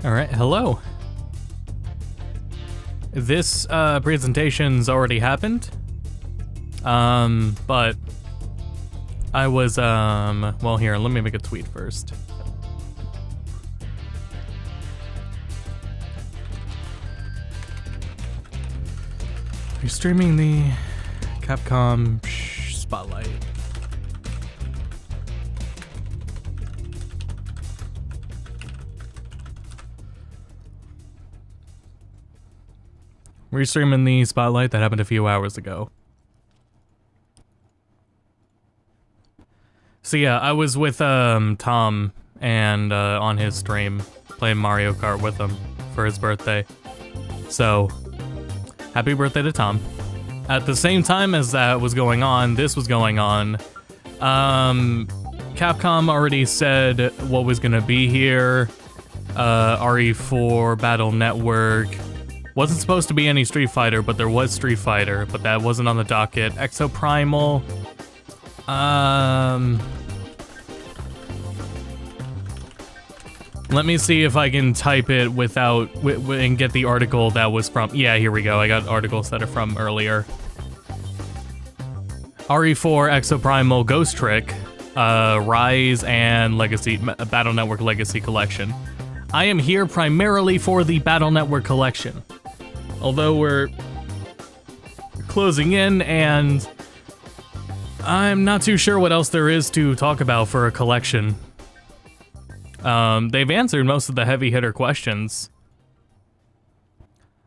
All right, hello. This presentation's already happened. But I was well, here, let me make a tweet first. You're streaming the Capcom Spotlight. We're streaming the Spotlight that happened a few hours ago. So yeah, I was with Tom and on his stream playing Mario Kart with him for his birthday. So happy birthday to Tom. At the same time as that was going on, this was going on. Capcom already said what was gonna be here. RE4 Battle Network. Wasn't supposed to be any Street Fighter, but there was Street Fighter, but that wasn't on the docket. Exoprimal. Let me see if I can type it without and get the article that was from. Yeah, here we go. I got articles that are from earlier. RE4 Exoprimal Ghost Trick, Rise and Legacy Battle Network Legacy Collection. I am here primarily for the Battle Network Collection. Although we're closing in and I'm not too sure what else there is to talk about for a collection. They've answered most of the heavy hitter questions.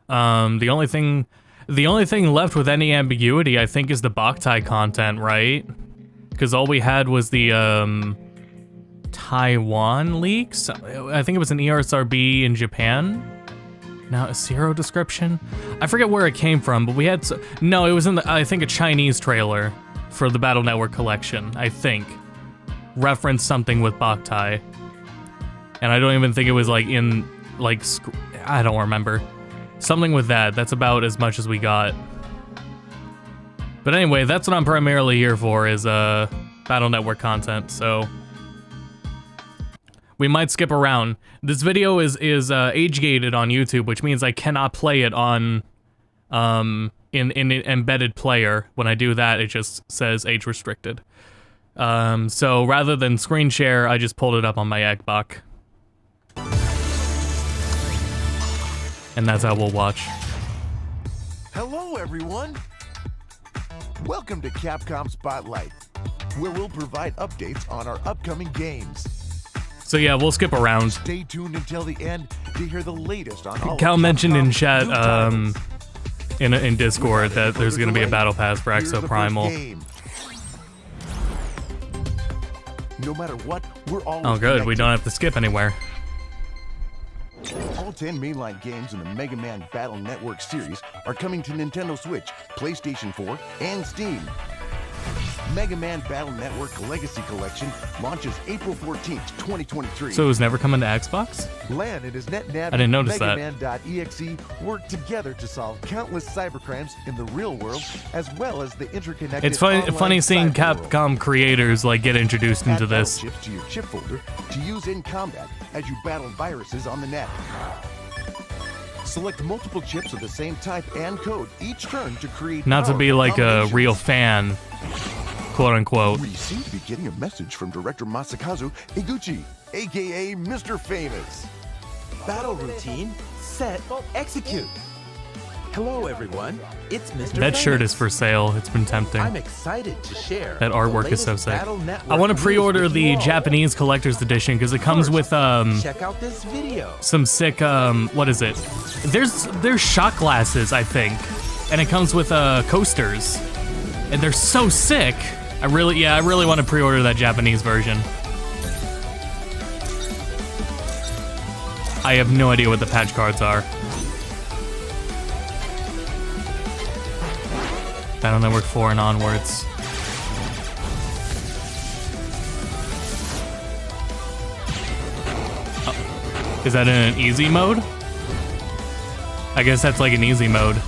The only thing left with any ambiguity, I think, is the Boktai content, right? Because all we had was the Taiwan leaks. I think it was an ERSRB in Japan. Now a Zero description. I forget where it came from, but we had no. It was in I think a Chinese trailer for the Battle Network collection. I think referenced something with Boktai. And I don't even think it was like in, like, I don't remember. Something with that. That's about as much as we got. But anyway, that's what I'm primarily here for, is Battle Network content, so we might skip around. This video is age-gated on YouTube, which means I cannot play it on in embedded player. When I do that, it just says age restricted. So rather than screen share, I just pulled it up on my Xbox. And that's how we'll watch. Hello, everyone. Welcome to Capcom Spotlight, where we'll provide updates on our upcoming games. So yeah, we'll skip around. Stay tuned until the end to hear the latest on all Cal mentioned in Capcom's chat, new titles. in Discord, that there's gonna be a battle pass for Here's the first Exoprimal. game. No matter what, we're always Oh good, we connected. don't have to skip anywhere. All 10 mainline games in the Mega Man Battle Network series are coming to Nintendo Switch, PlayStation 4, and Steam. Mega Man Battle Network Legacy Collection launches April 14th, 2023. So it was never coming to Xbox? LAN and his NetNav I didn't notice that. MegaMan.exe work together to solve countless cybercrimes in the real world, as well as the interconnected. It's funny seeing cyber world. Capcom creators like get introduced into Add battle this. chips to your chip folder to use in combat as you battle viruses on the net. Select multiple chips of the same type and code each turn to create. Not to be powerful like a combinations. real fan, quote unquote. We seem to be getting a message from director Masakazu Iguchi, aka Mr. Famous. Battle routine, set, execute. Hello everyone, it's Mr. That shirt Famous. is for sale. It's been tempting. I'm excited to share. That artwork the is so latest sick. Battle Network I want to news pre-order with the you all. Japanese collector's edition because it comes with Check out this video. some sick what is it? There's shot glasses, I think, and it comes with coasters, and they're so sick. I really want to pre-order that Japanese version. I have no idea what the patch cards are. Battle Network 4 and onwards. Oh, is that in an easy mode? I guess that's like an easy mode.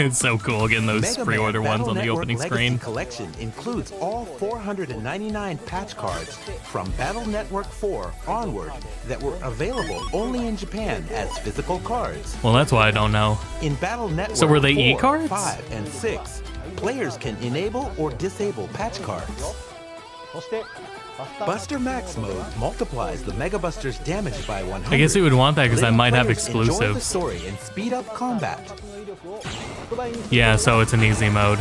It's so cool getting those Mega Man pre-order ones Battle on the Network opening Legacy screen. Collection includes all 499 patch cards from Battle Network 4 onward that were available only in Japan as physical cards. Well, that's why I don't know. In Battle Network So were they 4, e-cards? 5, and 6, players can enable or disable patch cards. Buster Max mode multiplies the Mega Buster's damage by 100. I guess you would want that because I letting might have players enjoy the exclusives. story and speed up combat. Yeah, so it's an easy mode.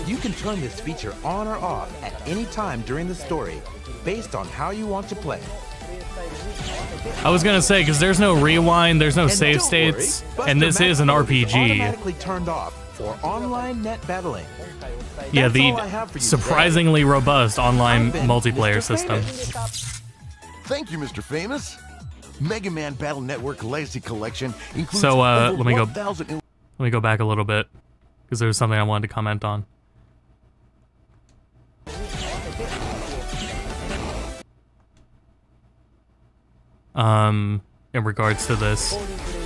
You can turn this feature on or off at any time during the story, based on how you want to play. I was gonna say, because there's no rewind, there's no And save don't worry, states, Buster and this Max is an mode is RPG. automatically turned off for online net battling. Yeah, That's all I have for the you surprisingly robust online I've been multiplayer Mr. system. Famous. Thank you, Mr. Famous. Mega Man Battle Network Legacy Collection includes So, over let me go- 1,000 Let me go back a little bit, because there's something I wanted to comment on. In regards to this.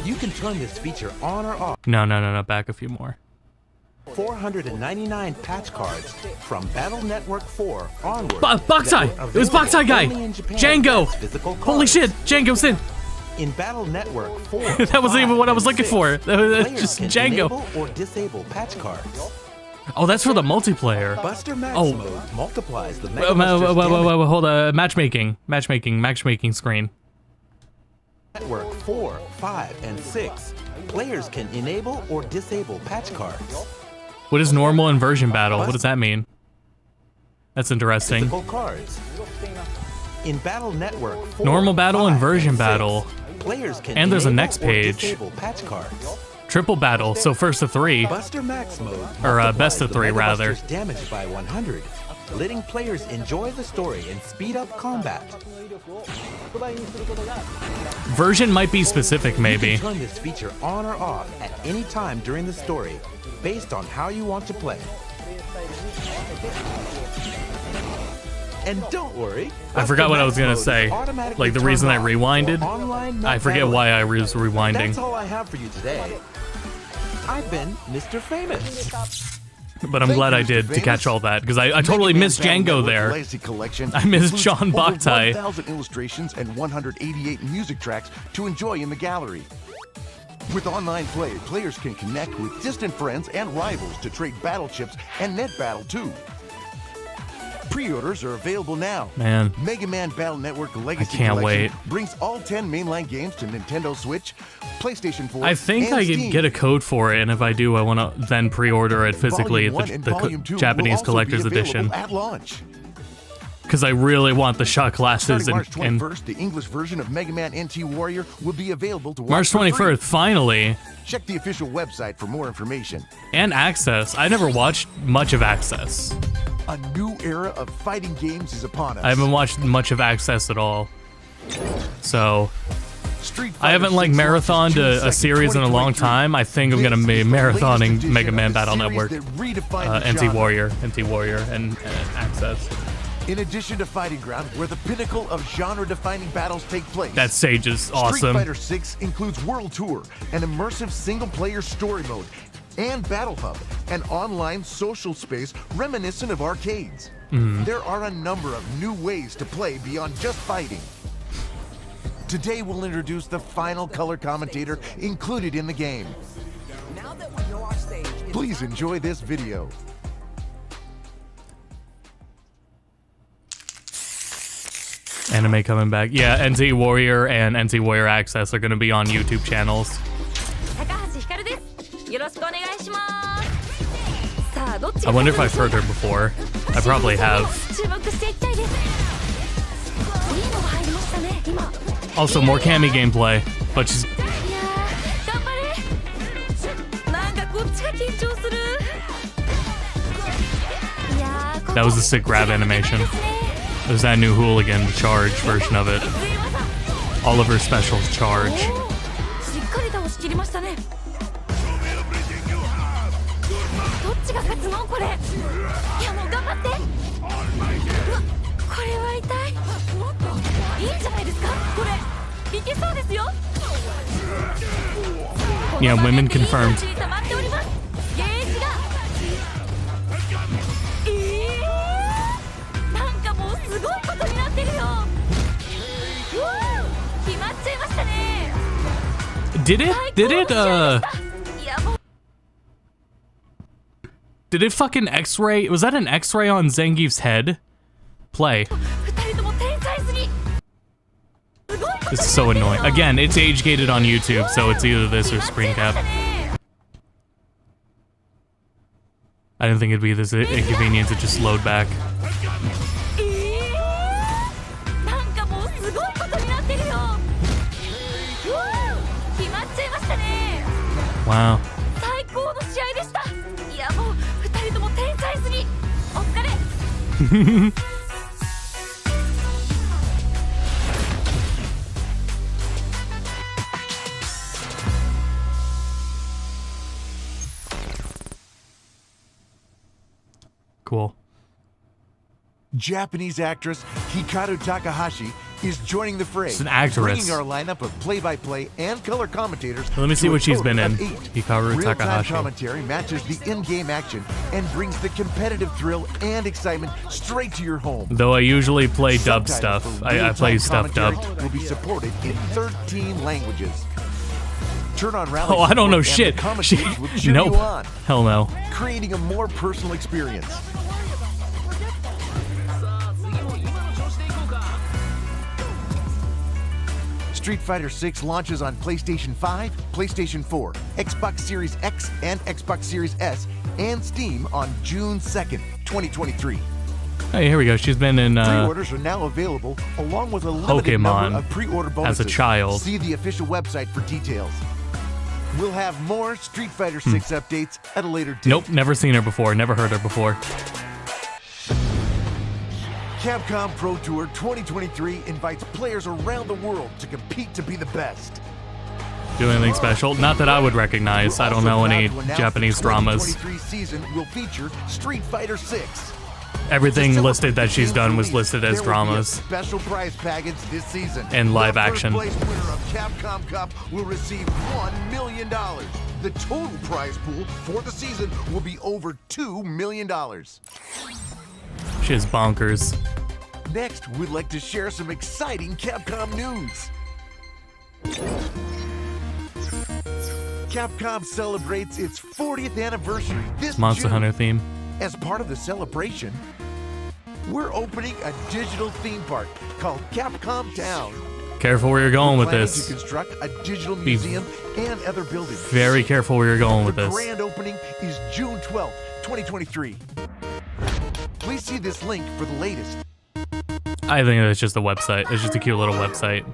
You can turn this feature on or off. No, back a few more. 499 patch cards from Battle Network 4 onward. Boktai! that were It was available Boktai guy! only in Japan Django! as physical Holy cards. shit, Django's in! In Battle Network 4, That wasn't even 5, what I was and looking 6, for. That was players just can Django. enable or disable patch cards. Oh, that's for the multiplayer. Buster Max Oh. mode multiplies the Wait, Mega Buster's damage. hold on. Matchmaking screen. Network 4, 5, and 6. Players can enable or disable patch cards. What is normal inversion battle? What does that mean? That's interesting. Physical cards. In Battle Network 4, Normal battle, 5, inversion and 6, battle. Players can And there's a enable next or page. disable patch cards. Triple battle, so first of 3. Buster Max mode Or, multiplies best of the 3, Mega rather. Buster's damage by 100, letting players enjoy the story and speed up combat. Version might be specific, You maybe. can turn this feature on or off at any time during the story, based on how you want to play. And don't worry, I forgot what I was gonna Buster Max say. mode is automatically Like the reason I turned off rewinded. for online net I forget battling. why I was rewinding. That's all I have for you today. I've been Mr. Famous. But I'm Thank glad you, I Mr. did to Famous. catch all that, because I totally Mega Man missed Battle Django Network there. Legacy Collection I missed includes Sean over Boktai. 1,000 illustrations and 188 music tracks to enjoy in the gallery. With online play, players can connect with distant friends and rivals to trade battle chips and net battle too. Pre-orders are available now. Man. Mega Man Battle Network Legacy can't Collection wait. brings all 10 mainline games to Nintendo Switch, PlayStation 4, I think and I Steam. can get a code for it, and if I do, I want to then pre-order it physically Volume 1 at and the Volume 2 will Japanese also be collector's available edition. at launch. Because I really want the shot glasses Starting March and 21st, the English version of Mega Man NT Warrior will be available to watch March for free. 21st, finally. Check the official website for more information. And Access. I never watched much of Access. A new era of fighting games is upon us. I haven't watched much of Access at all. So, Street I haven't like Fighter 6 launches June marathoned a 2nd, series in a long 2023. time. I think I'm going to This be is the latest marathoning edition Mega of Man the Battle series Network, that redefined the NT genre. Warrior, and Access. In addition to Fighting Ground, where the pinnacle of genre-defining battles take place. That stage is Street awesome. Fighter 6 includes World Tour, an immersive single-player story mode, and Battle Hub, an online social space reminiscent of arcades. There are a number of new ways to play beyond just fighting. Today we'll introduce the final color commentator included in the game. Please enjoy this video. Anime coming back. Yeah, NT Warrior and NT Warrior Access are going to be on YouTube channels. 高橋ひかるですよろしくお願いしますさあどっち I wonder if I've heard her before. I probably have. 注目していきたいですいいのが入りましたね今 Also, more Cammy gameplay, but she's いやー頑張れなんかこっちが緊張するいやー that was a sick grab animation. There's that new Hooligan Charge version of it. Oliver Special's Charge. しっかり倒しきりましたねどっちが勝つのこれいやもう頑張ってうわこれは痛いいいんじゃないですかこれいけそうですよ Yeah, women confirmed. 溜まっております Did it fucking X-ray? Was that an X-ray on Zangief's head? Play. This is so annoying. Again, it's age gated on YouTube, so it's either this or screen cap. I didn't think it'd be this inconvenient to just load back. Wow. Cool. Japanese actress Hikaru Takahashi is joining the fray. She's an actress. Bringing our lineup of play-by-play and color commentators. Let me see to a what she's total been in. of 8. Hikaru Real-time Takahashi. commentary matches the in-game action and brings the competitive thrill and excitement straight to your home. Though I usually play dubbed Subtitles stuff. for I play real-time stuff commentary dubbed. will be supported in 13 languages. Turn on rally Oh, I don't know support and shit. the commentators will cheer Nope. you on, Hell no. creating a more personal experience. Street Fighter 6 launches on PlayStation 5, PlayStation 4, Xbox Series X and Xbox Series S, and Steam on June 2nd, 2023. Hey, here we go. She's been in Pre-orders are now available, along with a limited Pokemon number of pre-order bonuses. as a child. See the official website for details. We'll have more Street Fighter 6 updates at a later date. Nope, never seen her before, never heard her before. Capcom Pro Tour 2023 invites players around the world to compete to be the best. Do anything special? Not that I would recognize. I don't know any Also proud to announce Japanese the dramas. 2023 season will feature Street Fighter 6. Everything To listed that celebrate she's the done game's was release, listed as there will be a dramas. special prize package this season. And live The action. First place winner of Capcom Cup will receive $1 million. The total prize pool for the season will be over $2 million. She is bonkers. Next, we'd like to share some exciting Capcom news. Capcom celebrates its 40th anniversary this Monster June. Hunter theme. As part of the celebration, we're opening a digital theme park called Capcom Town. Careful where you're going with Planning this. to construct a digital museum and other buildings. Very careful where you're going with The this. grand opening is June 12th, 2023. Please see this link for the latest. I think it's just a website. It's just a cute little website.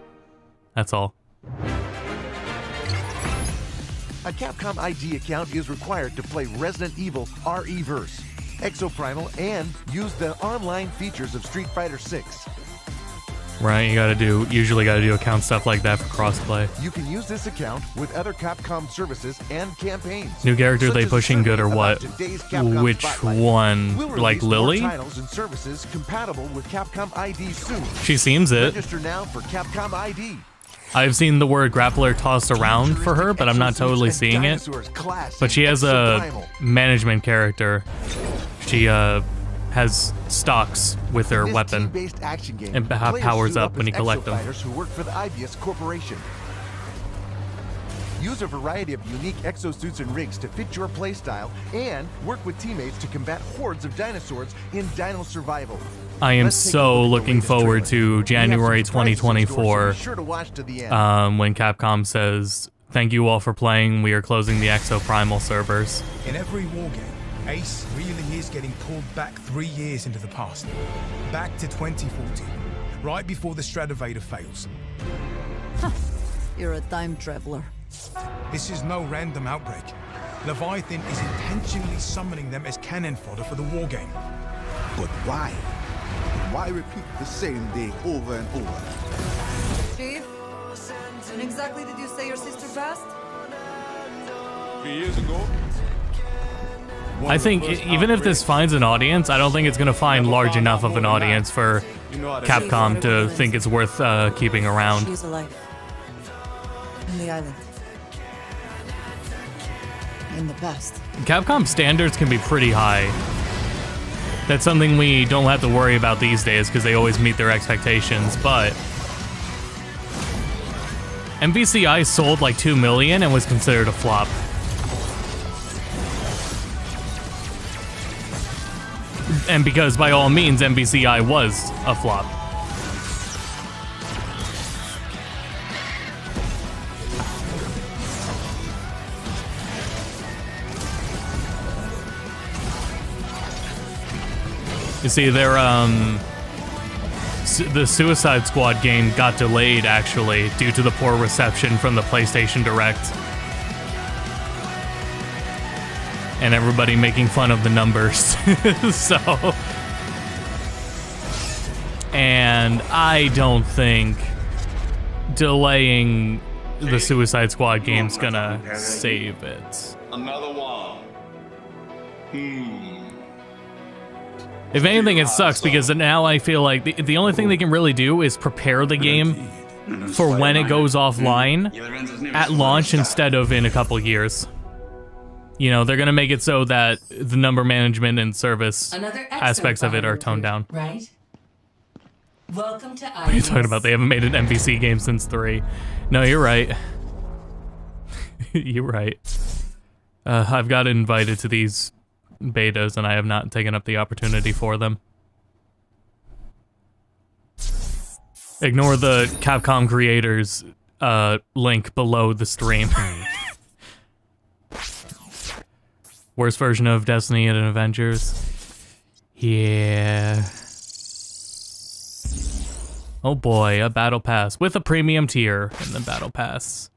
That's all. A Capcom ID account is required to play Resident Evil RE-verse, Exoprimal, and use the online features of Street Fighter 6. Right, usually gotta do account stuff like that for crossplay. You can use this account with other Capcom services and campaigns. New character such they as pushing good or about what? today's Capcom Which Spotlight. one? We'll Like release more Lily? titles and services compatible with Capcom ID soon. She seems it. Register now for Capcom ID. I've seen the word grappler tossed around for her, but I'm not totally seeing it. But she has a management character. She has stocks with her weapon. Action game, and players powers suit up when you as collect them. exofighters who work for the IBS Corporation. Use a variety of unique exosuits and rigs to fit your playstyle, and work with teammates to combat hordes of dinosaurs in Dino Survival. I am Let's take a so look at the looking latest forward trailer. to We have some January surprises in store, so 2024, be sure to watch to the end. when Capcom says, "Thank you all for playing. We are closing the Exoprimal servers." In every war game, Ace really is getting pulled back 3 years into the past. Back to 2014, right before the Stratovator fails. You're a time traveler. This is no random outbreak. Leviathan is intentionally summoning them as cannon fodder for the war game. But why? Why repeat the same day over and over? Chief, when exactly did you say your sister passed? 3 years ago. I think even if this finds an audience, I don't think it's going to find large enough of an audience for Capcom to think it's worth keeping around. She's alive. On the island. In the past. Capcom standards can be pretty high. That's something we don't have to worry about these days because they always meet their expectations, but... MVCI sold like 2 million and was considered a flop. And because by all means MVCI was a flop. You see, the Suicide Squad game got delayed, actually, due to the poor reception from the PlayStation Direct. And everybody making fun of the numbers. So... And I don't think delaying the Suicide Squad game's gonna save it. Another one. If anything, it sucks because now I feel like the only thing they can really do is prepare the game for when it goes offline at launch instead of in a couple years. You know, they're gonna make it so that the number management and service aspects of it are toned down. Right? Welcome to What are you talking about? They haven't made an MVC game since 3. No, you're right. You're right. I've got invited to these betas and I have not taken up the opportunity for them. Ignore the Capcom creators link below the stream. Worst version of Destiny and Avengers. Yeah. Oh boy, a battle pass with a premium tier in the battle pass.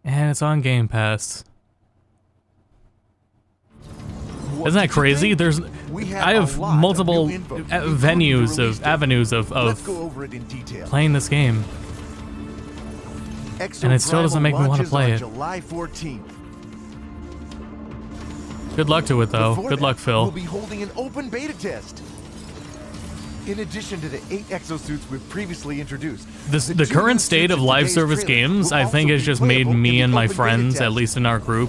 And it's on Game Pass. Isn't that crazy? I have multiple avenues of playing this game. And it still doesn't make me want to play it. July 14th. Good luck to it, though. Good luck, Phil. We'll be holding an open beta test. In addition to the 8 exosuits we've previously introduced, The current state of live service games, I think, has just made me and my friends, at least in our group,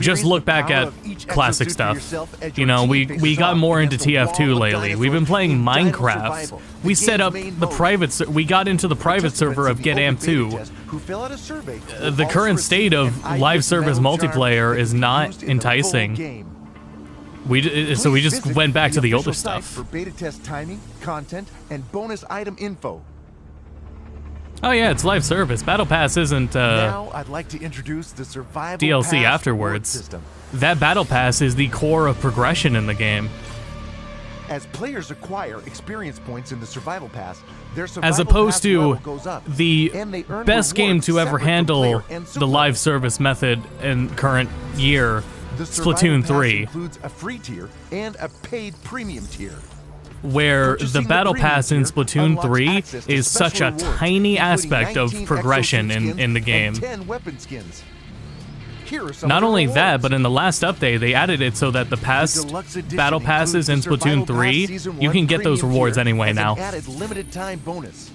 just look back at classic stuff. You know, we got more into TF2 lately. We've been playing Minecraft. We set up the private. We got into the private server of Get Amped 2. The current state of live service multiplayer is not enticing. So we just went back to the older stuff. For beta test timing, content, and bonus item info. Oh yeah, it's live service. Battle Pass isn't Now I'd like to introduce the Survival DLC Pass afterwards. system. That Battle Pass is the core of progression in the game. As players acquire experience points in the Survival Pass, their Survival As opposed Pass to level goes up, the and they earn best game rewards to ever separate for handle player and the support. live service method in current year, The Survival Splatoon Pass 3. includes a free tier and a paid premium tier. Where Purchasing the Battle premium Pass in tier Splatoon unlocks 3 access to is such special a rewards, tiny including aspect of 19 progression exosuit skins in the game. and 10 weapon skins. Here are some Not of the only that, rewards. but in the last update, they added it so that the past Deluxe Edition Battle Passes in includes the Splatoon Survival 3, Pass Season you 1 can get those premium rewards tier anyway as now. an added limited time bonus.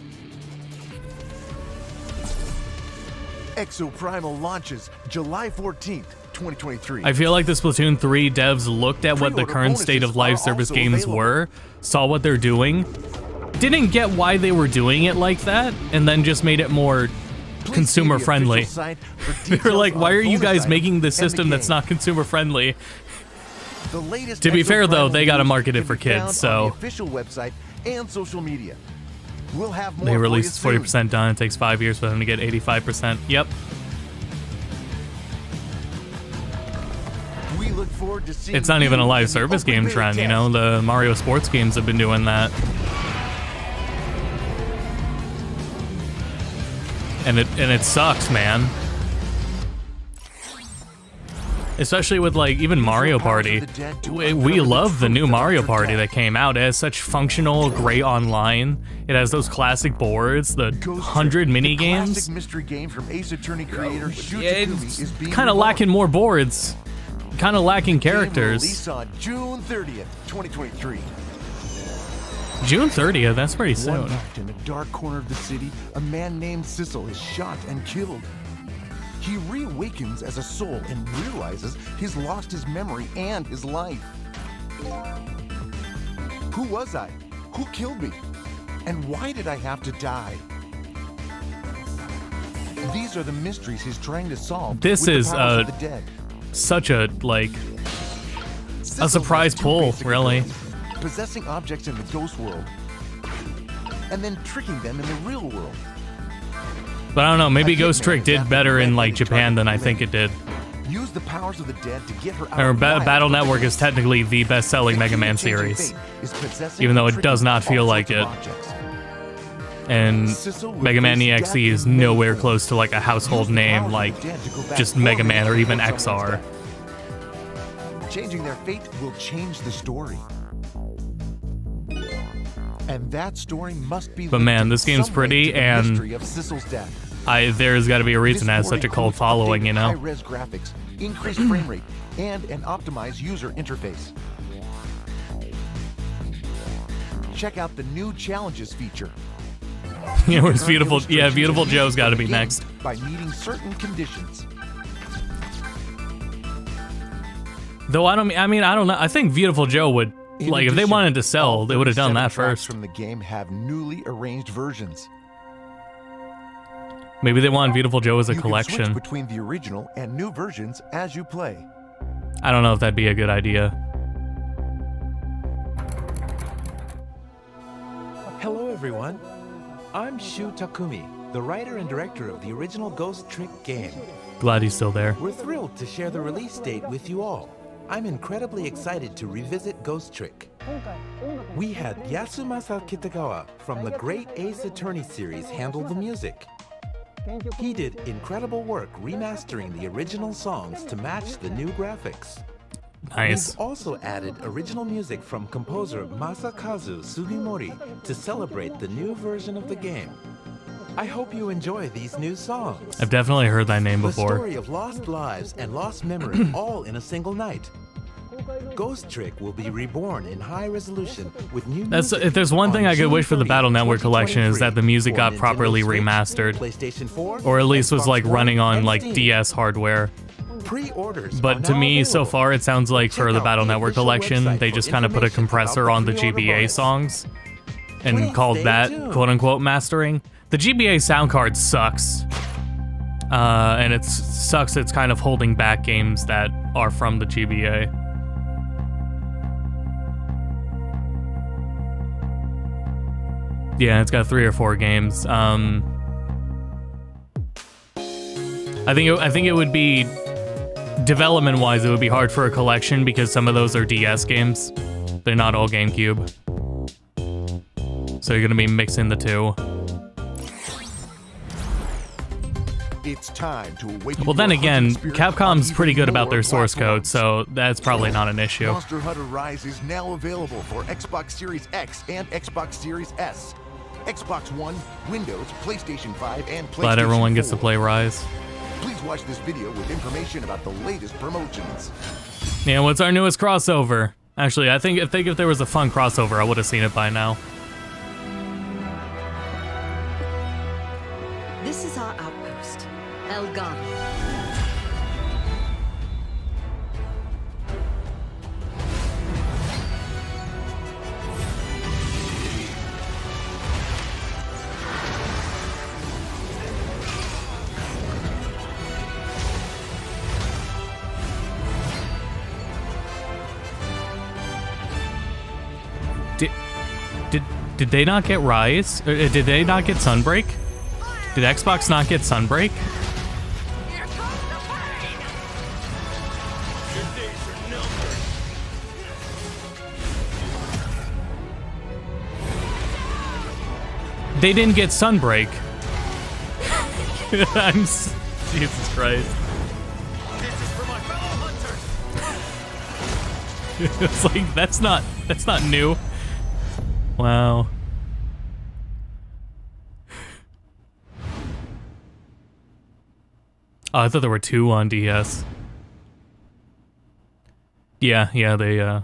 Exoprimal launches July 14th, 2023. I feel like the Splatoon 3 devs looked at what the Pre-order current state of bonuses live are service also games available. were, saw what they're doing, didn't get why they were doing it like that, and then just made it more Please consumer see the friendly. official site for They're details like, why on are you bonus guys items making and this the system that's game. not consumer friendly? The latest To be fair, though, Exoprimal they gotta news market it can for be kids, found so- on the official website and social media. We'll have more They for released you soon. 40% done, it takes 5 years for them to get 85%. Yep. We look forward to seeing It's not even a you live in the service open game beta trend, you test. know? The Mario sports games have been doing that. And it sucks, man. Especially with, like, even Mario Party. We love the new Mario Party that came out. It has such functional, great online. It has those classic boards, the 100 mini games. Classic mystery game from Ace Attorney creator G2B is It's being kind of reworked. lacking more boards. Kind of lacking Game will characters. release on June 30th, 2023. June 30th, that's pretty One soon. night in a dark corner of the city, a man named Sissel is shot and killed. He reawakens as a soul and realizes he's lost his memory and his life. Who was I? Who killed me? And why did I have to die? These are the mysteries he's trying to solve. This with the is powers of the dead. such a like Sissel a surprise has two pull, basic really. abilities: possessing objects in the ghost world, and then tricking them in the real world. But I don't know, maybe A Ghost hitman Trick is did after better in like red-headed Japan than I target think it did. Use the powers of the dead to get her out Or of wild. Battle Network is technically the best-selling The Mega key to Man changing series, fate is possessing even though and it does tricking not feel all like sorts it. of objects. And Sissel will Mega Man face EXE death is in nowhere many close to like a household Use the name powers of like the dead to go back just 4 Mega Man or minutes even before someone's XR. death. Changing their fate will change the story. And that story must be But linked man, in this game's some way pretty, to the and mystery of Sissel's death. There's got to be a reason it has This such a port cult includes following, you updated know? high-res graphics, increased frame rate, and an optimized user interface. Check out the new challenges feature. Yeah, where's Earn Beautiful? Yeah, illustrations Beautiful and Joe's music got to of the be game next. by meeting certain conditions. Though I don't know. I think Beautiful Joe would In like if they addition, wanted to sell, all they would have done 37 that tracks first. from the game have newly arranged versions. Maybe they want Beautiful Joe as a You can collection. switch between the original and new versions as you play. I don't know if that'd be a good idea. Hello, everyone. I'm Shu Takumi, the writer and director of the original Ghost Trick game. Glad he's still there. We're thrilled to share the release date with you all. I'm incredibly excited to revisit Ghost Trick. We had Yasumasa Kitagawa from the Great Ace Attorney series handle the music. He did incredible work remastering the original songs to match the new graphics. Nice. We've also added original music from composer Masakazu Sugimori to celebrate the new version of the game. I hope you enjoy these new songs. I've definitely heard that name The before. story of lost lives and lost memory all in a single night. Ghost Trick will be reborn in high resolution with new music. If there's one thing on I could June wish for the 30th, Battle Network collection is that the music for got Nintendo properly Switch, remastered, PlayStation 4, or at least was Xbox like One, running on and like Steam. DS hardware. Pre-orders are But to now me, so available. far, it sounds like for Check the out Battle the Network official collection, website they for just kind of put a information about compressor the on the pre-order GBA bonus. songs and Please called stay that tuned. quote-unquote mastering. The GBA sound card sucks. And it sucks it's kind of holding back games that are from the GBA. Yeah, it's got 3 or 4 games. I think it would be, development-wise, it would be hard for a collection because some of those are DS games. They're not all GameCube. So you're gonna be mixing the two. It's time to awaken Well, then your again, hunting spirit Capcom's on pretty even good about their more source code, platforms. so that's probably not an issue. Monster Hunter Rise is now available for Xbox Series X and Xbox Series S, Xbox One, Windows, PlayStation 5, and PlayStation 4. Glad everyone gets to play Rise. Please watch this video with information about the latest promotions. Yeah, what's our newest crossover? Actually, I think if there was a fun crossover, I would have seen it by now. This is our outpost, El Gano. Did they not get Rise? Or, did they not get Sunbreak? Did Xbox not get Sunbreak? They didn't get Sunbreak. Jesus Christ. It's like that's not new. Wow. Oh, I thought there were 2 on DS. Yeah, they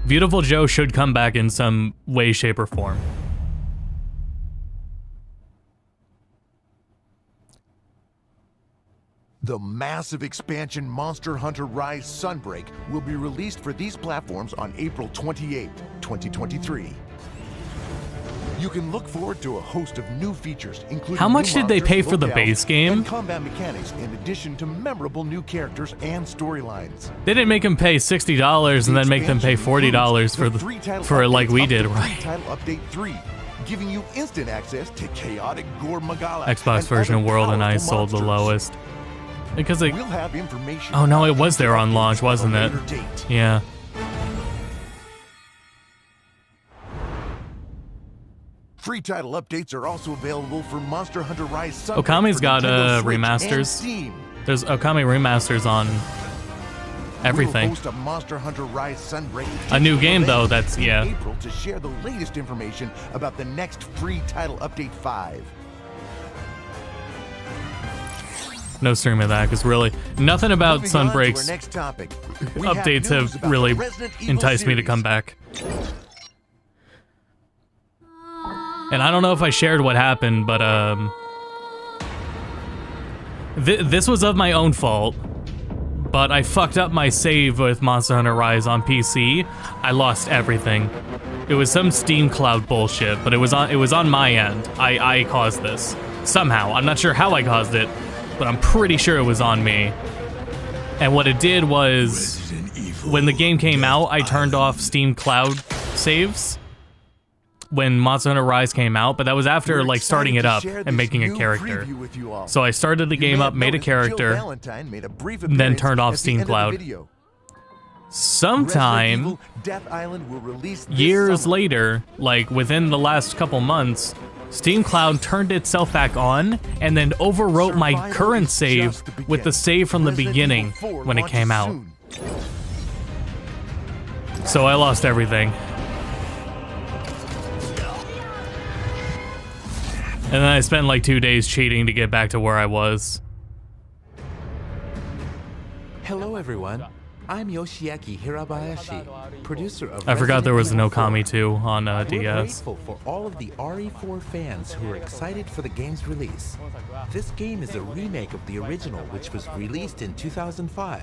Beautiful Joe should come back in some way, shape, or form. The massive expansion Monster Hunter Rise Sunbreak will be released for these platforms on April 28, 2023. You can look forward to a host of new features, including How much new did they monsters, pay for the locales, base game? and combat mechanics, in addition to memorable new characters and storylines. They didn't make them pay $60 and then make them pay $40 for like we did, right? Title Update 3, giving you instant access to chaotic Gore Magala. Xbox and version other World and I powerful sold the monsters. lowest. Because it, We'll have information. oh no, it about was there on updates launch, at a wasn't it? later date. Yeah. Free title updates are also available for Monster Hunter Rise Sunbreak Okami's for got Nintendo Switch and remasters. Steam. There's Okami remasters on everything. We'll host a Monster Hunter Rise Sunbreak A new game, event though, that's, in yeah. April to share the latest information about the next free title update 5. No stream of that, because really, nothing about Moving on to our Sunbreak's next topic. We updates news have about really the Resident Evil enticed me to series. come back. And I don't know if I shared what happened, but this was of my own fault. But I fucked up my save with Monster Hunter Rise on PC. I lost everything. It was some Steam Cloud bullshit, but it was on my end. I caused this somehow. I'm not sure how I caused it, but I'm pretty sure it was on me. And what it did was, when the game came out, I turned off Steam Cloud saves when Monster Hunter Rise came out, but that was after We're like starting it excited to up share and this making a new character. preview with you all. So I started the You game may up, have made a noticed that Jill character, Valentine made a brief then appearance turned off at the Steam end of the Cloud. video. Sometime Resident Evil Death Island will release this years summer. later, like within the last couple months, Steam Cloud turned itself back on and then overwrote my Survival current is save just the with the beginning. save from the Resident beginning Evil 4 when it came out. launches soon. So I lost everything. And then I spent like 2 days cheating to get back to where I was. Hello, everyone. I'm Yoshiaki Hirabayashi, producer of I forgot there was an Resident Evil 4. Okami 2 on We're DS. grateful for all of the RE4 fans who are excited for the game's release. This game is a remake of the original, which was released in 2005.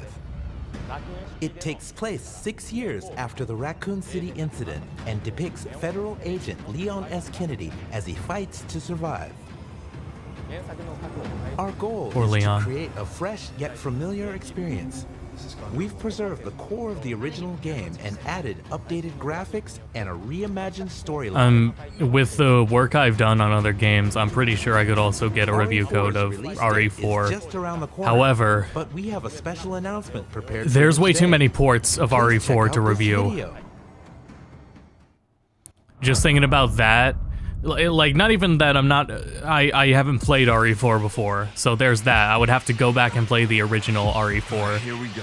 It takes place 6 years after the Raccoon City incident and depicts federal agent Leon S. Kennedy as he fights to survive. Our goal Poor is Leon. to create a fresh yet familiar experience. We've preserved the core of the original game and added updated graphics and a reimagined storyline. With the work I've done on other games, I'm pretty sure I could also get a review code of release date is RE4. just around the corner, However, but we have a special announcement prepared. there's for way you too today. many ports of Please check RE4 out to this review. video. Just thinking about that, like not even that I haven't played RE4 before, so there's that. I would have to go back and play the original RE4. Here we go.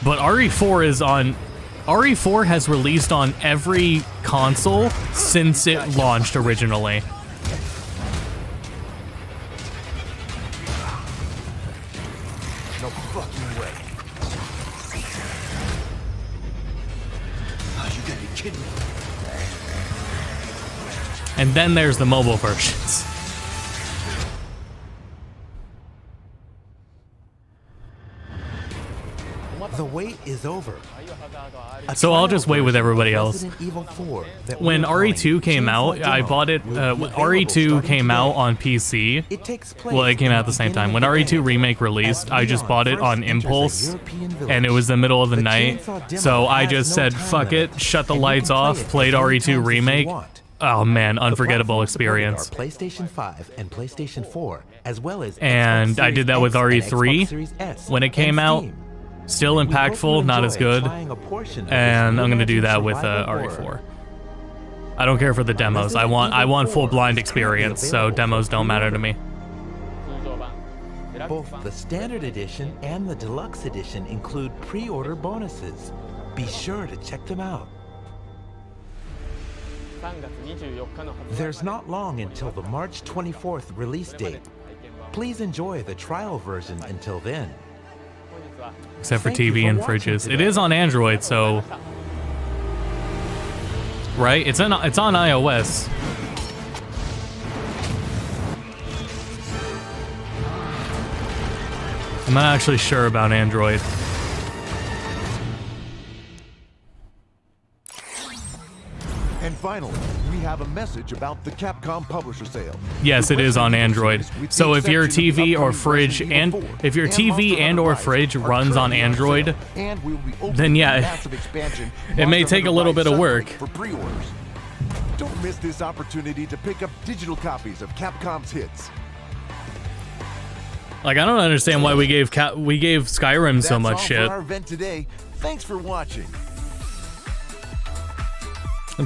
But RE4 has released on every console since it launched originally. No fucking way. Oh, you gotta be kidding me. And then there's the mobile versions. The wait is over. So I'll just wait with everybody else. Resident Evil 4 that When we're calling RE2 came out, Shameful I Demo bought it. will be When available RE2 starting came out today. on PC. It takes place Well, it came in out at the the same time. beginning When of the RE2 game. Remake released, I just Leon bought it first on enters a impulse, European village. and it was the middle of the The night. chainsaw demo So I has just no said, time fuck limit, it, shut the and you lights can play off, it played as many RE2 times as you Remake. want. Oh man, The unforgettable platforms supported are experience. PlayStation 5 and PlayStation 4, as well as And Xbox I did that Series with X and RE3 Xbox Series S when it and came out. Steam. Still We hope impactful, you not as enjoy good. trying a portion of this And I'm gonna do reimagined that with survival RE4. horror. I don't care for the demos. I want Evil full 4 blind is currently experience, so available demos for don't matter to me. Both the standard edition and the deluxe edition include pre-order bonuses. Be sure to check them out. There's not long until the March 24th release date. Please enjoy the trial version until then. Except for Thank you TV for and watching fridges. It today. is on Android, so right? It's on iOS. I'm not actually sure about Android. And finally, we have a message about the Capcom publisher sale. Yes, it is on Android. So if your TV or fridge or fridge runs on Android, then yeah, it may take a little bit of work. For pre-orders. Don't miss this opportunity to pick up digital copies of Capcom's hits. Like, I don't understand why we gave Skyrim so much shit. That's all for our event today. Thanks for watching.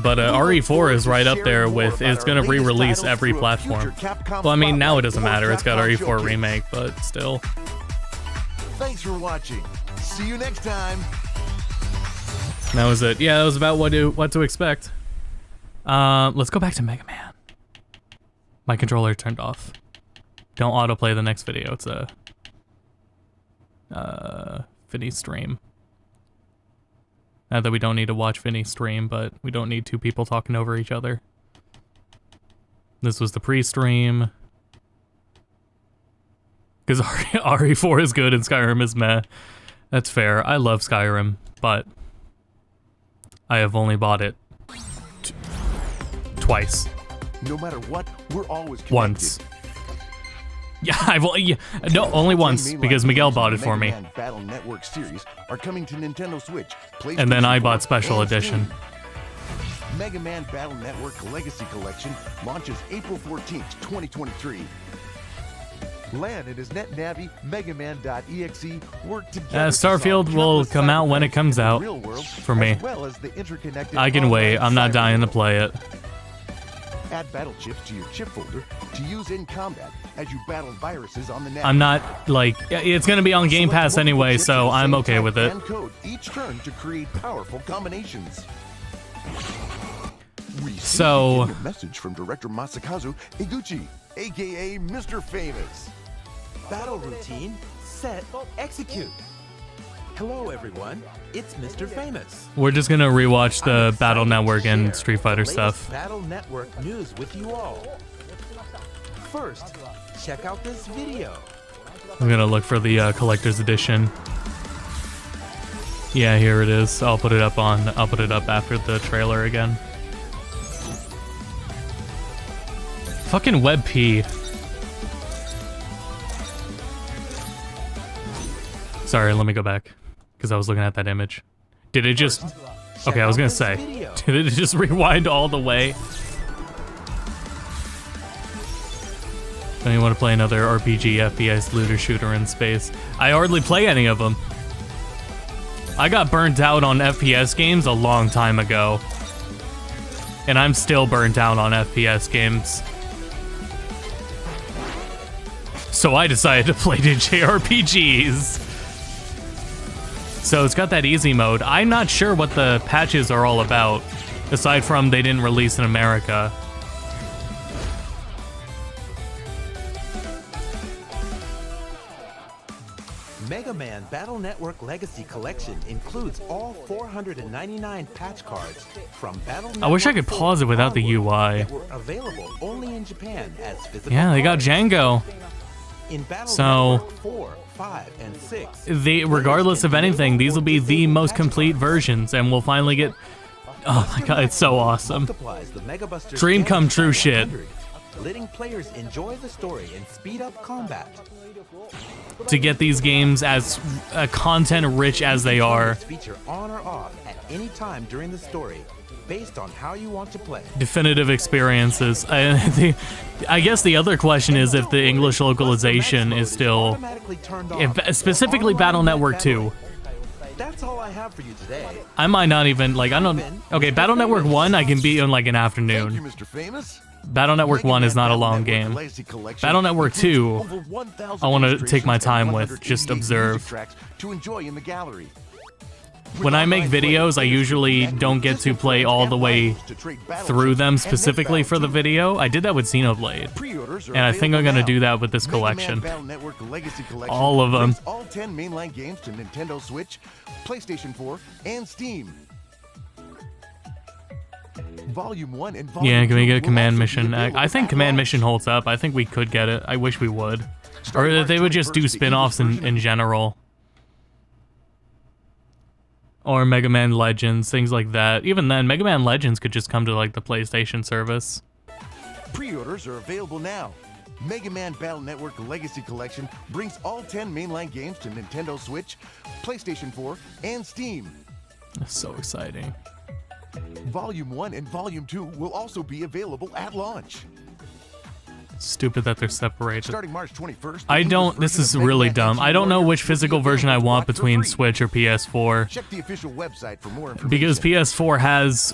But RE4 is right up there with, it's going to re-release every platform. Well, I mean, now it doesn't matter. It's got RE4 Remake, but still. Thanks for watching. See you next time. That was it. Yeah, that was about what to expect. Let's go back to Mega Man. My controller turned off. Don't autoplay the next video. It's a Finny stream. Not that we don't need to watch Finny stream, but we don't need two people talking over each other. This was the pre-stream. Because RE4 is good and Skyrim is meh. That's fair. I love Skyrim, but I have only bought it twice. No matter what, we're always connected. Once. Yeah, no, only once, because Miguel bought it for me. Battle Network series are coming to Nintendo Switch, and then I bought Special Edition. Mega Man Battle Network Legacy Collection launches April 14th, 2023. LAN and his NetNavi, MegaMan.exe work together. Starfield will come out when it comes out, for me. I can wait, I'm not dying to play it. Add battle chips to your chip folder to use in combat as you battle viruses on the net. I'm not, like, it's gonna be on Game Pass anyway, so I'm okay with it. And code each turn to create powerful combinations. So, a message from director Masakazu Iguchi, aka Mr. Famous. Battle routine, set, execute. Hello everyone, it's Mr. Famous. We're just gonna rewatch the Battle Network and Street Fighter stuff. Battle Network news with you all. First, check out this video. I'm gonna look for the collector's edition. Yeah, here it is. I'll put it up after the trailer again. Fucking WebP. Sorry, let me go back. Because I was looking at that image. Did it just... Okay, I was gonna say. Did it just rewind all the way? Don't you want to play another RPG, FPS, looter shooter in space? I hardly play any of them. I got burnt out on FPS games a long time ago. And I'm still burnt out on FPS games. So I decided to play JRPGs. So it's got that easy mode. I'm not sure what the patches are all about, aside from they didn't release in America. Mega Man Battle Network Legacy Collection includes all 499 patch cards from Battle Network. I wish I could pause it without the UI. That were available only in Japan as physical Yeah, they got Django. In Battle So, Network 4, 5, and 6. Regardless of anything, these will be the most complete versions, and we'll finally get... Oh my god, it's so awesome. Dream come true shit. Letting players enjoy the story and speed up combat. To get these games as content rich as they are. Feature on or off at any time during the story, based on how you want to play. Definitive experiences. I guess the other question is if the English localization is still... specifically Battle Network 2. That's all I have for you today. I might not even, like, I don't... Okay, Battle Network 1 I can beat in, like, an afternoon. Thank you, Mr. Famous. Battle Network 1 is not a long game. Battle Network 2, I want to take my time with, just observe. To enjoy in the gallery. When I make videos, I usually don't get to play all the way through them specifically for the video. I did that with Xenoblade, and I think I'm going to do that with this collection. All of them. All 10 mainline games to Nintendo Switch, PlayStation 4, and Steam. Volume 1 and Volume 2. Yeah, can we get a command mission? I think command mission holds up. I think we could get it. I wish we would. Or that they would just do spin-offs in general. Or Mega Man Legends, things like that. Even then, Mega Man Legends could just come to like the PlayStation service. Pre-orders are available now. Mega Man Battle Network Legacy Collection brings all 10 mainline games to Nintendo Switch, PlayStation 4, and Steam. That's so exciting. Volume 1 and Volume 2 will also be available at launch. Stupid that they're separated. Starting March 21st. I don't, this is really dumb. I don't know which physical version I want between Switch or PS4. Check the official website for more information. Because PS4 has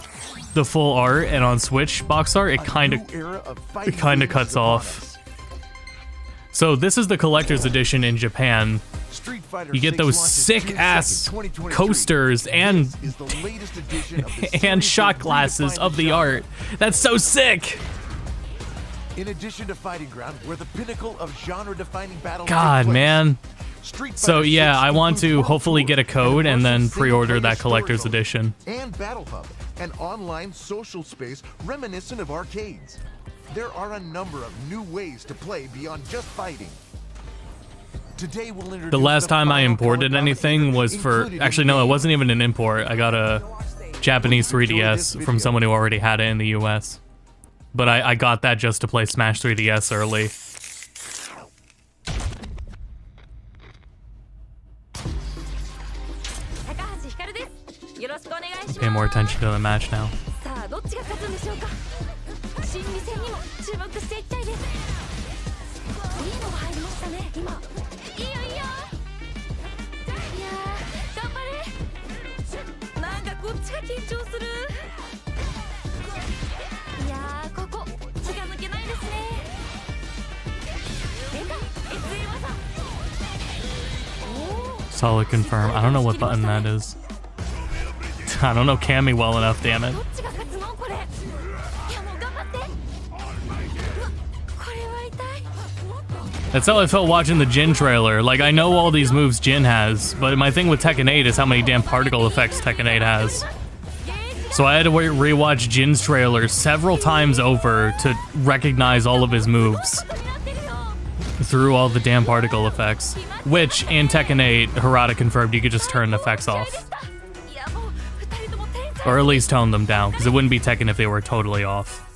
the full art, and on Switch box art, it kind of cuts off. So this is the collector's edition in Japan. You get those sick-ass coasters and and shot glasses of the art. That's so sick! In addition to Fighting Ground, where the pinnacle of genre-defining battle. God, man. So yeah, I want to hopefully get a code and then pre-order that collector's edition. And Battle Hub, an online social space reminiscent of arcades. There are a number of new ways to play beyond just fighting. Today we'll introduce The last time I imported anything was for, actually no, it wasn't even an import. I got a Japanese 3DS from someone who already had it in the US. But I got that just to play Smash 3DS early. Pay more attention to the match now. Solid confirm. I don't know what button that is. I don't know Cammy well enough, damn it. That's how I felt watching the Jin trailer. Like, I know all these moves Jin has, but my thing with Tekken 8 is how many damn particle effects Tekken 8 has. So I had to rewatch Jin's trailer several times over to recognize all of his moves through all the damn particle effects. Which, in Tekken 8, Harada confirmed you could just turn effects off. Or at least tone them down, because it wouldn't be Tekken if they were totally off.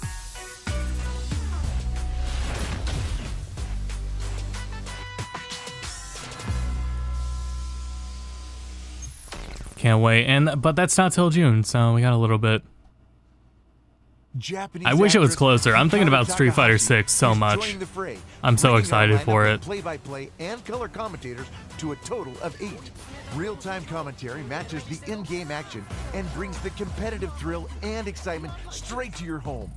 Can't wait, but that's not till June, so we got a little bit. I wish it was closer. I'm thinking about Street Fighter 6 so much. I'm so excited for it. Play-by-play and color commentators to a total of 8. Real-time commentary matches the in-game action and brings the competitive thrill and excitement straight to your home.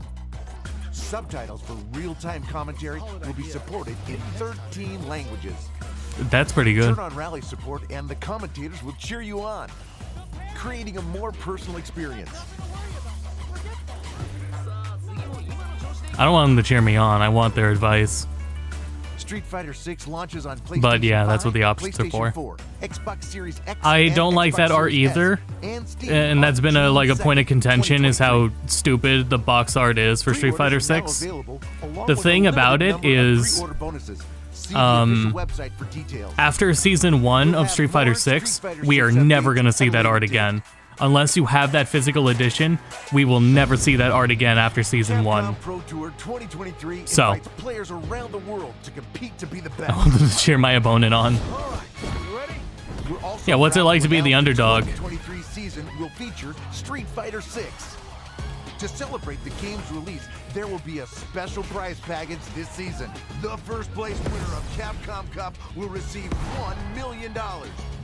Subtitles for real-time commentary will be supported in 13 languages. That's pretty good. Turn on rally support and the commentators will cheer you on, creating a more personal experience. I don't want them to cheer me on. I want their advice. Street Fighter 6 launches on PlayStation But yeah, that's 5, what the options are for. 4, Xbox Series X, I don't like that art either, and that's been a point of contention is how stupid the box art is for Street Fighter 6. The thing about it is, after Season 1 of Street Fighter 6, we are never going to see that art again. Unless you have that physical edition, we will never see that art again after Season 1. So, players around the world to compete to be the best. I want them to cheer my opponent on. Yeah, what's it like to be the underdog? 2023 season will feature Street Fighter 6. To celebrate the game's release, there will be a special prize package this season. The first place winner of Capcom Cup will receive $1 million.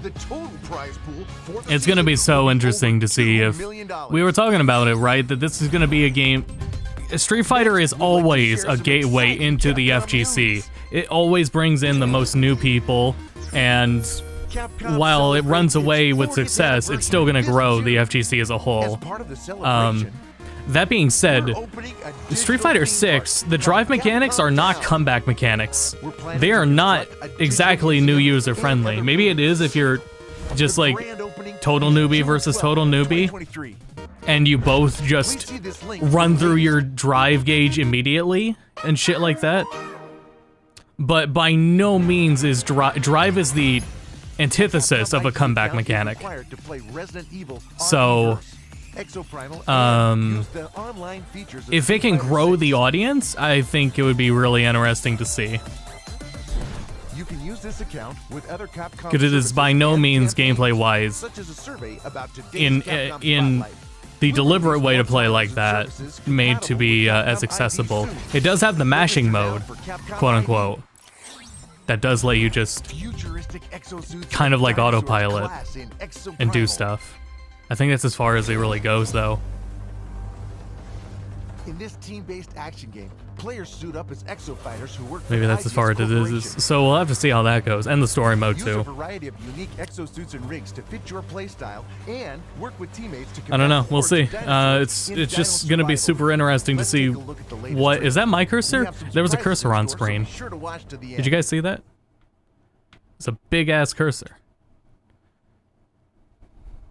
The total prize pool for the It's going to be so interesting to see if... We were talking about it, right? That this is going to be a game... Street Fighter is always a gateway into the FGC. It always brings in the most new people, and while it runs away with success, it's still going to grow the FGC as a whole. That being said, Street Fighter 6, the drive mechanics are not comeback mechanics. They are not exactly new user friendly. Maybe it is if you're just like total newbie versus total newbie, and you both just run through your drive gauge immediately and shit like that. But by no means is drive is the antithesis of a comeback mechanic. So, if it can grow the audience, I think it would be really interesting to see. You can use this account with other Capcom because it is by no means gameplay-wise such as a survey about in the deliberate way to play like that, made to be as accessible. It does have the mashing mode, quote-unquote, that does let you just kind of like autopilot and do stuff. I think that's as far as it really goes, though. In this team-based action game, players suit up as exo fighters who work for Maybe that's as far as it is. So we'll have to see how that goes, and the story mode too. Use a variety of unique exosuits and rigs to fit your playstyle, and work with teammates to I don't know. We'll see. It's just gonna be super interesting to see what is that my cursor? There was a cursor on screen. Did you guys see that? It's a big ass cursor.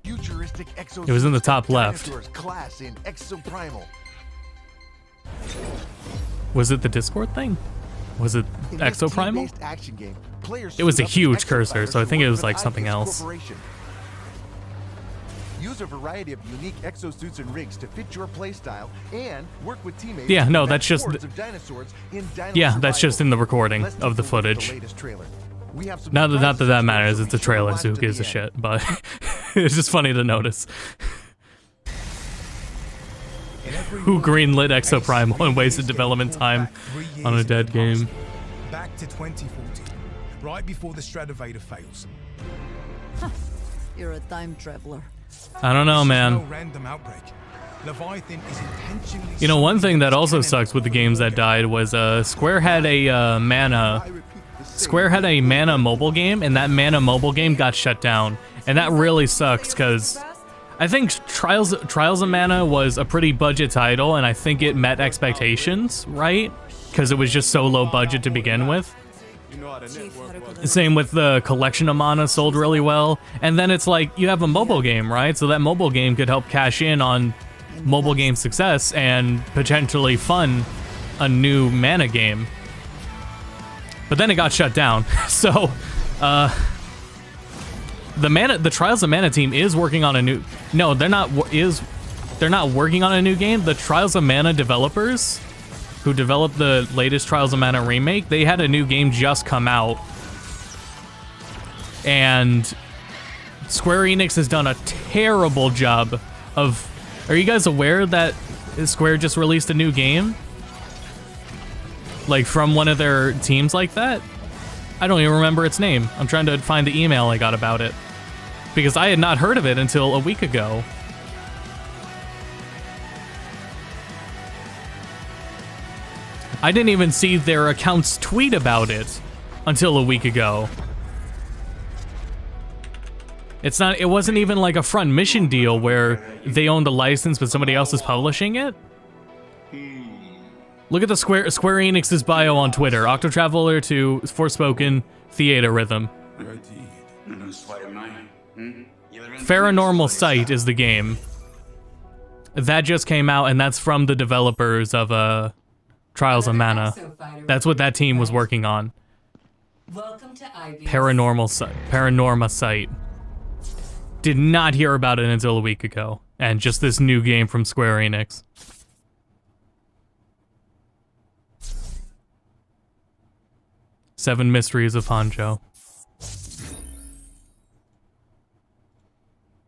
It was in the top left. Was it the Discord thing? Was it Exoprimal? It was a huge cursor, so I think it was like something else. Use a variety of unique exosuits and rigs to fit your playstyle and work with teammates. Yeah, no, that's just yeah, that's just in the recording of the footage. Not that that matters. It's a trailer, so who gives a shit? But it's just funny to notice. Who greenlit Exoprimal and wasted development time on a dead game? Back to 2040, right before the Stratovator fails. You're a time traveler. I don't know, man. You know, one thing that also sucks with the games that died was Square had a mana mobile game, and that mana mobile game got shut down, and that really sucks because I think Trials of Mana was a pretty budget title, and I think it met expectations, right? Because it was just so low budget to begin with. Same with the Collection of Mana, sold really well. And then it's like, you have a mobile game, right? So that mobile game could help cash in on mobile game success and potentially fund a new Mana game. But then it got shut down. So, the Trials of Mana team is working on a new... No, they're not working on a new game. The Trials of Mana developers who developed the latest Trials of Mana remake, they had a new game just come out. And Square Enix has done a terrible job of... Are you guys aware that Square just released a new game? Like, from one of their teams like that? I don't even remember its name. I'm trying to find the email I got about it. Because I had not heard of it until a week ago. I didn't even see their accounts tweet about it until a week ago. It wasn't even like a front mission deal where they own the license but somebody else is publishing it. Look at the Square Enix's bio on Twitter. Octotraveler 2, Forspoken, Theater Rhythm. Paranormal Sight is the game. That just came out, and that's from the developers of Trials of Mana. That's what that team was working on. Paranormal Sight. Did not hear about it until a week ago. And just this new game from Square Enix. Seven Mysteries of Hanjo.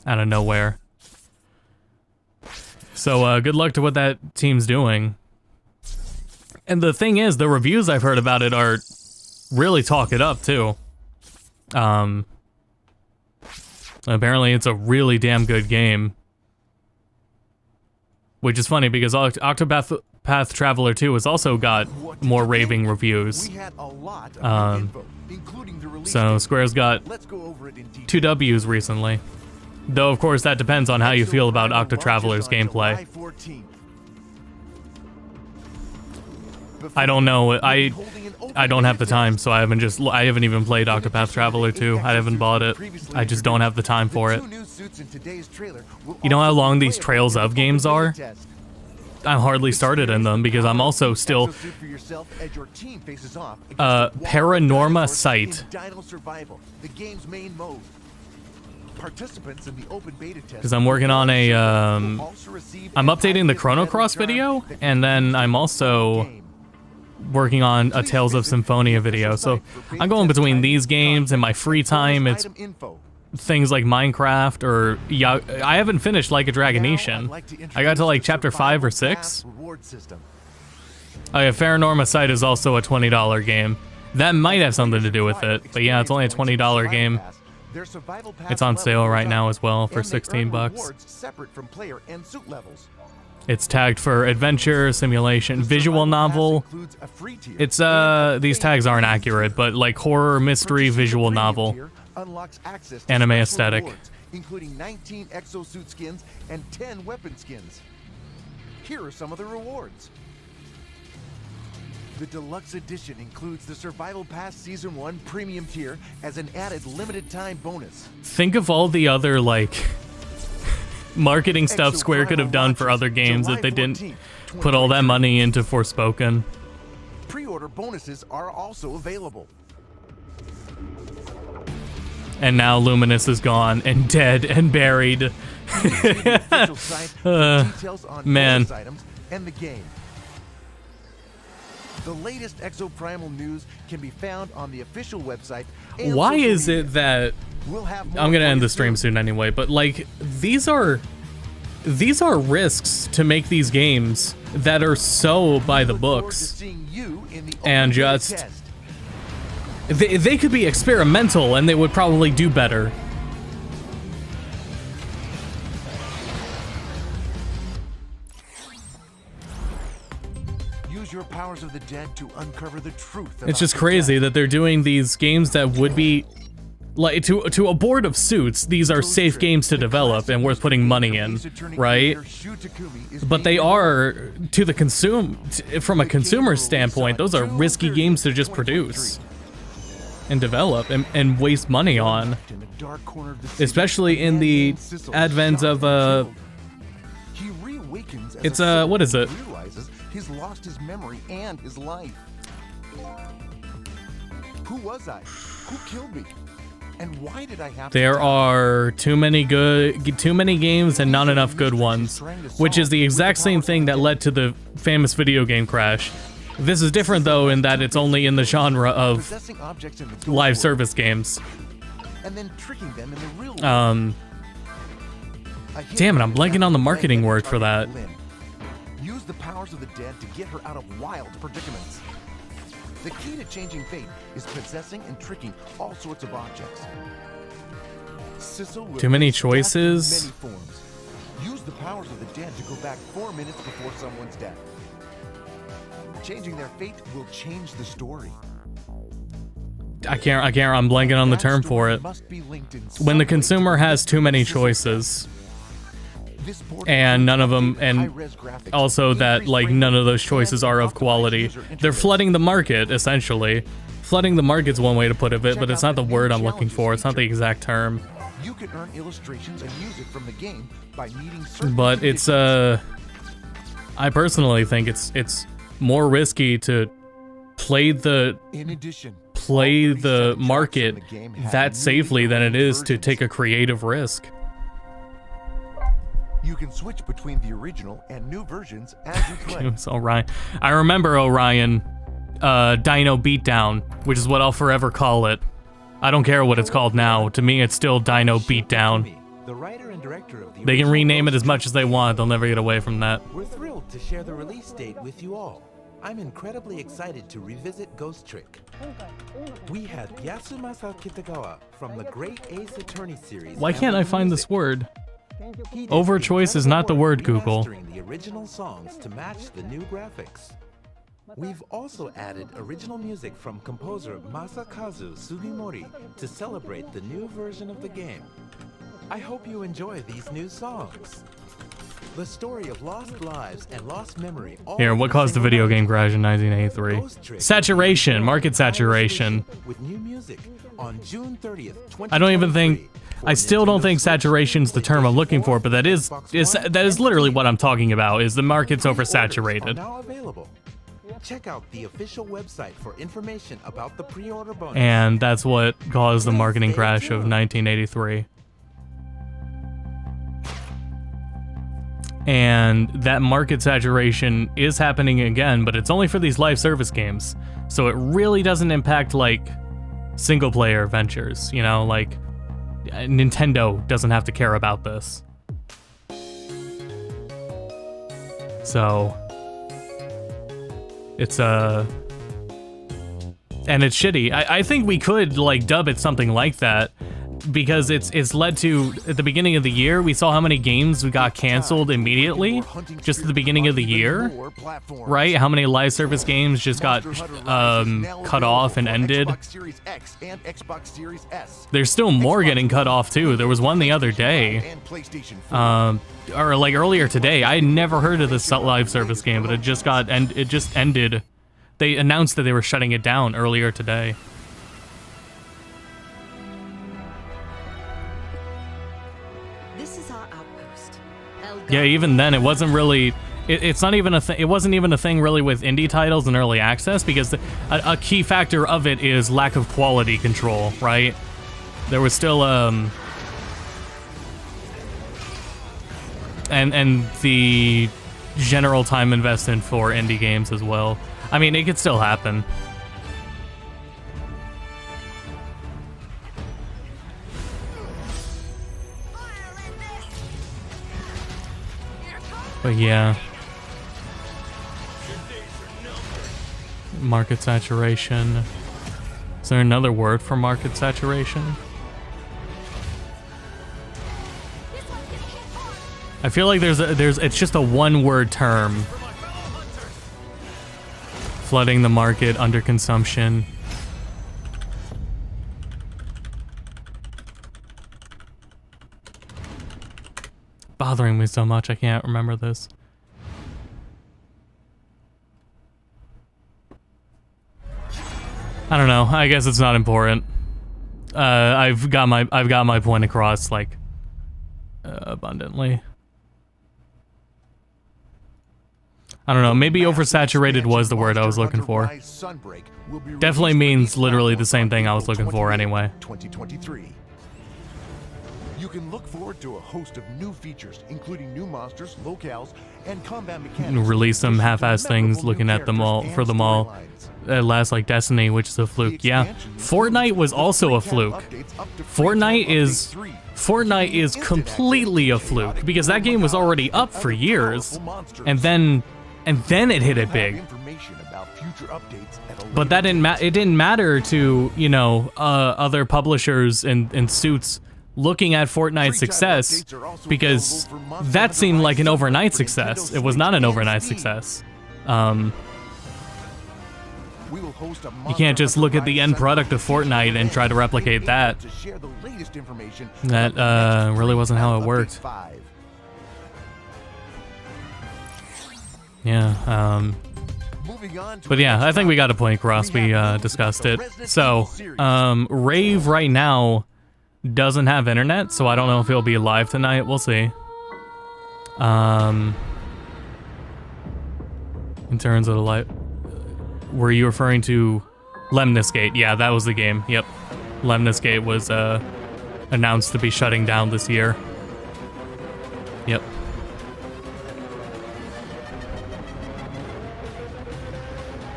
Out of nowhere. So, good luck to what that team's doing. And the thing is, the reviews I've heard about it are really talk it up, too. Apparently it's a really damn good game. Which is funny, because Octopath Traveler 2 has also got more raving reviews. So Square's got 2 W's recently. Though, of course, that depends on how you feel about Octotraveler's gameplay. I don't know. I don't have the time, so I haven't even played Octopath Traveler 2. I haven't bought it. I just don't have the time for it. You know how long these Trails of games are? hardly started in them because I'm also still Paranorma Site. The game's main mode. Participants in the open beta test Because I'm working on a I'm updating the Chrono Cross video, and then I'm also working on a Tales of Symphonia video. So I'm going between these games and my free time. It's things like Minecraft or I haven't finished Like a Dragonation. I got to like chapter 5 or 6. Oh yeah, Paranorma Site is also a $20 game. That might have something to do with it, but yeah, it's only a $20 game. It's on sale right now as well for 16 bucks. It's tagged for adventure, simulation, visual novel. It's these tags aren't accurate, but like horror, mystery, visual novel, anime aesthetic. Including 19 exosuit skins and 10 weapon skins. Here are some of the rewards. The deluxe edition includes the Survival Pass Season 1 Premium tier as an added limited time bonus. Think of all the other, like, marketing stuff Square could have done for other games if they didn't put all that money into Forspoken. Pre-order bonuses are also available. And now Luminous is gone and dead and buried. Man. And the game. The latest Exoprimal news can be found on the official website. Why is it that I'm gonna end the stream soon anyway, but like these are risks to make these games that are so by the books and just they could be experimental and they would probably do better. Your powers of the dead to uncover the truth. It's just crazy that they're doing these games that would be like to a board of suits. These are safe games to develop and worth putting money in, right? But they are to the from a consumer standpoint. Those are risky games to just produce and develop and waste money on, especially in the advent of it's what is it? He's lost his memory and his life. Who was I? Who killed me? And why did I have to? There are too many games and not enough good ones, which is the exact same thing that led to the famous video game crash. This is different though in that it's only in the genre of live service games. And then tricking them in the real world. Damn it, I'm blanking on the marketing word for that. Use the powers of the dead to get her out of wild predicaments. The key to changing fate is possessing and tricking all sorts of objects. Too many choices. Use the powers of the dead to go back 4 minutes before someone's death. Changing their fate will change the story. I can't, I'm blanking on the term for it. When the consumer has too many choices. And none of them, and also that like none of those choices are of quality. They're flooding the market, essentially. Flooding the market's one way to put it, but it's not the word I'm looking for. It's not the exact term. You can earn illustrations and music from the game by meeting. But it's I personally think it's more risky to play the market that safely than it is to take a creative risk. You can switch between the original and new versions as you play. It's Orion. I remember Orion Dino Beatdown, which is what I'll forever call it. I don't care what it's called now. To me, it's still Dino Beatdown. The writer and director of the they can rename it as much as they want. They'll never get away from that. We're thrilled to share the release date with you all. I'm incredibly excited to revisit Ghost Trick. We had Yasumasa Kitagawa from the Great Ace Attorney series. Why can't I find this word? Overchoice is not the word, Google. The original songs to match the new graphics. We've also added original music from composer Masakazu Sugimori to celebrate the new version of the game. I hope you enjoy these new songs. The story of lost lives and lost memory. Here, what caused the video game crash in 1983? Saturation, market saturation. With new music on June 30th, I don't even think, I still don't think saturation's the term I'm looking for, but that is literally what I'm talking about, is the market's oversaturated. Now available. Check out the official website for information about the pre-order bonus. And that's what caused the marketing crash of 1983. And that market saturation is happening again, but it's only for these live service games. So it really doesn't impact, like, single player ventures, you know, like Nintendo doesn't have to care about this. So it's and it's shitty. I think we could, like, dub it something like that, because it's led to, at the beginning of the year, we saw how many games we got canceled immediately, just at the beginning of the year, right? How many live service games just got cut off and ended. There's still more getting cut off too. There was one the other day, or like earlier today. I had never heard of this live service game, but it just ended. They announced that they were shutting it down earlier today. Yeah, even then, it wasn't really. It's not even a thing. It wasn't even a thing really with indie titles and early access, because a key factor of it is lack of quality control, right? There was still and the general time investment for indie games as well. I mean, it could still happen. But yeah, market saturation. Is there another word for market saturation? I feel like it's just a one-word term. Flooding the market, underconsumption. Bothering me so much, I can't remember this. I don't know. I guess it's not important. I've got my point across, like, abundantly. I don't know. Maybe oversaturated was the word I was looking for. Definitely means literally the same thing I was looking for anyway. 2023. You can look forward to a host of new features, including new monsters, locales, and combat mechanics. Release some half-ass things, looking at them all for them all. At last, like Destiny, which is a fluke. Yeah, Fortnite was also a fluke. Fortnite is completely a fluke, because that game was already up for years, and then it hit it big. But that didn't matter to, you know, other publishers and suits looking at Fortnite's success, because that seemed like an overnight success. It was not an overnight success. You can't just look at the end product of Fortnite and try to replicate that. That really wasn't how it worked. Yeah, but yeah, I think we got a point across. We discussed it. So, Rave right now doesn't have internet, so I don't know if he'll be live tonight. We'll see. In terms of the live, were you referring to Lemniscate? Yeah, that was the game. Yep, Lemniscate was announced to be shutting down this year. Yep.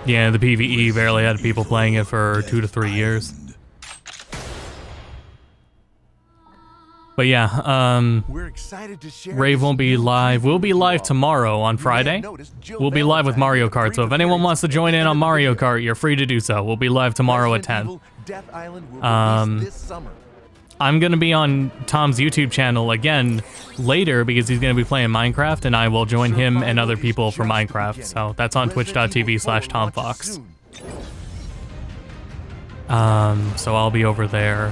Yeah, the PvE barely had people playing it for 2 to 3 years. But yeah, Rave won't be live. We'll be live tomorrow on Friday. We'll be live with Mario Kart, so if anyone wants to join in on Mario Kart, you're free to do so. We'll be live tomorrow at 10. I'm going to be on Tom's YouTube channel again later, because he's going to be playing Minecraft, and I will join him and other people for Minecraft. So that's on twitch.tv/TomFox. So I'll be over there.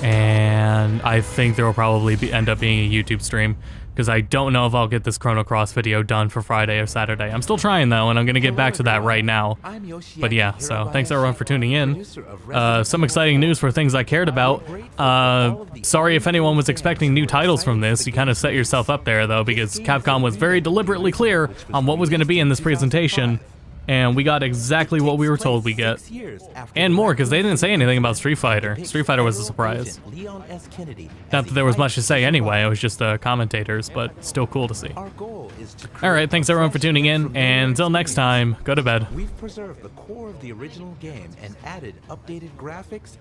And I think there will probably end up being a YouTube stream, because I don't know if I'll get this Chrono Cross video done for Friday or Saturday. I'm still trying though, and I'm gonna get back to that right now. But yeah, so thanks everyone for tuning in. Some exciting news for things I cared about. Sorry if anyone was expecting new titles from this. You kind of set yourself up there though, because Capcom was very deliberately clear on what was gonna be in this presentation. And we got exactly what we were told we get. And more, because they didn't say anything about Street Fighter. Street Fighter was a surprise. Not that there was much to say anyway, it was just the commentators, but still cool to see. Alright, thanks everyone for tuning in, and until next time, go to bed. We've preserved the core of the original game and added updated graphics